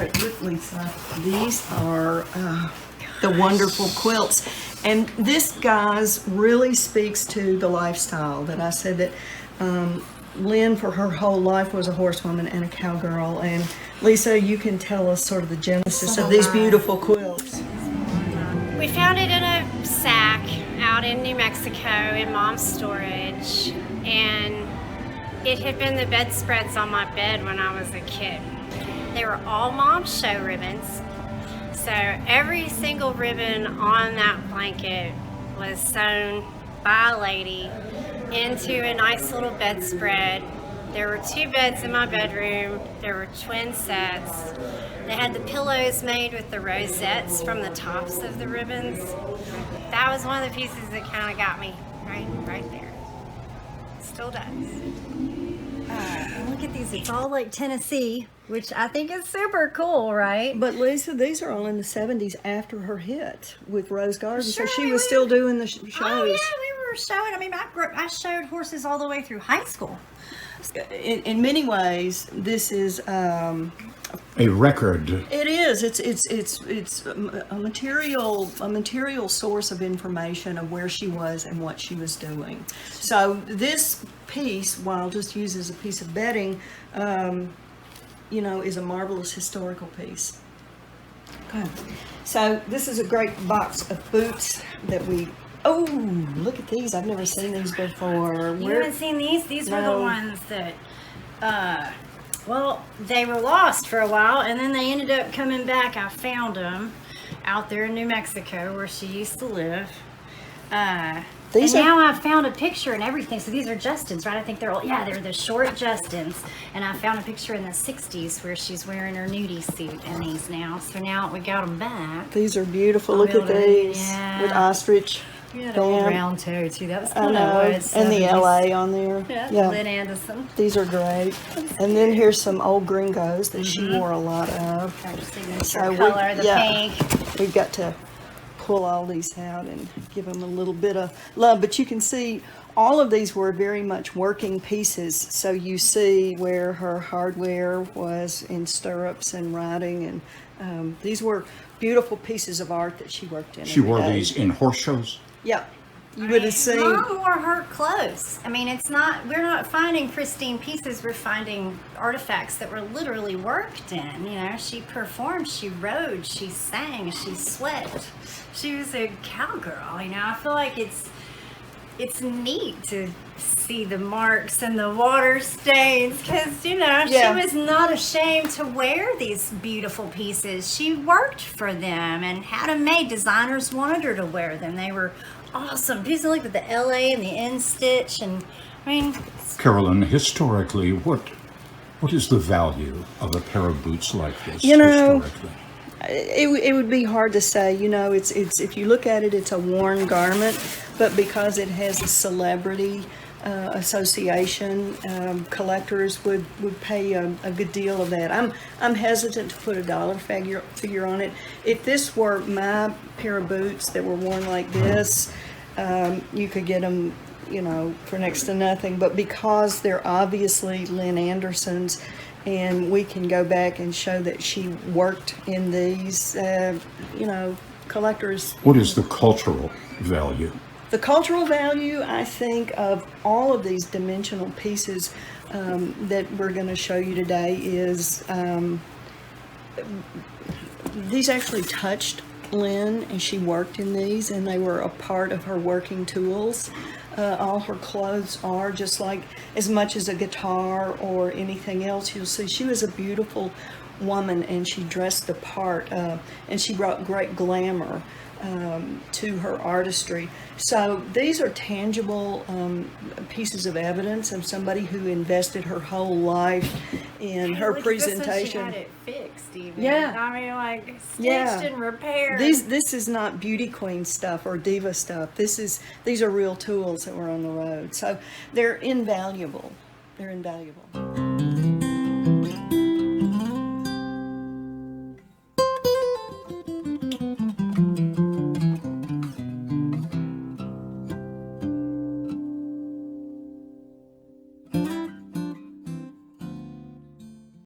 it. Look, Lisa, these are the wonderful quilts. And this, guys, really speaks to the lifestyle that I said that Lynn, for her whole life, was a horsewoman and a cowgirl. And Lisa, you can tell us sort of the genesis of these beautiful quilts. We found it in a sack out in New Mexico in Mom's storage, and it had been the bedspreads on my bed when I was a kid. They were all Mom's show ribbons, so every single ribbon on that blanket was sewn by a lady into a nice little bedspread. There were 2 beds in my bedroom. There were twin sets. They had the pillows made with the rosettes from the tops of the ribbons. That was one of the pieces that kind of got me right there. Still does. Look at these. It's all like Tennessee, which I think is super cool, right? But Lisa, these are all in the 70s after her hit with Rose Garden, Sure, so she was still doing the shows. Oh yeah, we were showing. I mean, I showed horses all the way through high school. In many ways, this is a record. It is. It's a material source of information of where she was and what she was doing. So this piece, while just used as a piece of bedding, is a marvelous historical piece. Okay. So this is a great box of boots that we. Oh, look at these! I've never seen these before. You haven't seen these? These were the ones that, well, they were lost for a while, and then they ended up coming back. I found them out there in New Mexico where she used to live. And now I've found a picture and everything. So these are Justins, right? I think they're they're the short Justins. And I found a picture in the 60s where she's wearing her nudie suit in these now. So now we got them back. These are beautiful. Look at these with ostrich. You had an old round toe too. That was kind of what. And the LA on there. Yeah. Lynn Anderson. These are great. And then here's some old gringos that she wore a lot of. So color, the pink. We've got to pull all these out and give them a little bit of love. But you can see all of these were very much working pieces. So you see where her hardware was in stirrups and riding, and these were beautiful pieces of art that she worked in. She wore these in horse shows? Yeah. You would have seen. Mom wore her clothes. I mean, we're not finding pristine pieces. We're finding artifacts that were literally worked in. You know, she performed, she rode, she sang, she sweat. She was a cowgirl. You know, I feel like it's neat to see the marks and the water stains because, she was not ashamed to wear these beautiful pieces. She worked for them and had them made. Designers wanted her to wear them. They were awesome pieces, like with the LA and the end stitch. And I mean, Carolyn, historically, what is the value of a pair of boots like this historically? It would be hard to say. It's if you look at it, it's a worn garment, but because it has a celebrity association, collectors would pay a good deal of that. I'm hesitant to put a dollar figure on it. If this were my pair of boots that were worn like this, you could get them, for next to nothing. But because they're obviously Lynn Anderson's, and we can go back and show that she worked in these, collectors. What is the cultural value? The cultural value, I think, of all of these dimensional pieces that we're going to show you today is these actually touched Lynn, and she worked in these, and they were a part of her working tools. All her clothes are just like, as much as a guitar or anything else, you'll see she was a beautiful woman, and she dressed the part, and she brought great glamour to her artistry. So these are tangible pieces of evidence of somebody who invested her whole life in her presentation. She had it fixed, even. Yeah. I mean, like stitched and repaired. This is not beauty queen stuff or diva stuff. These are real tools that were on the road. So they're invaluable. They're invaluable.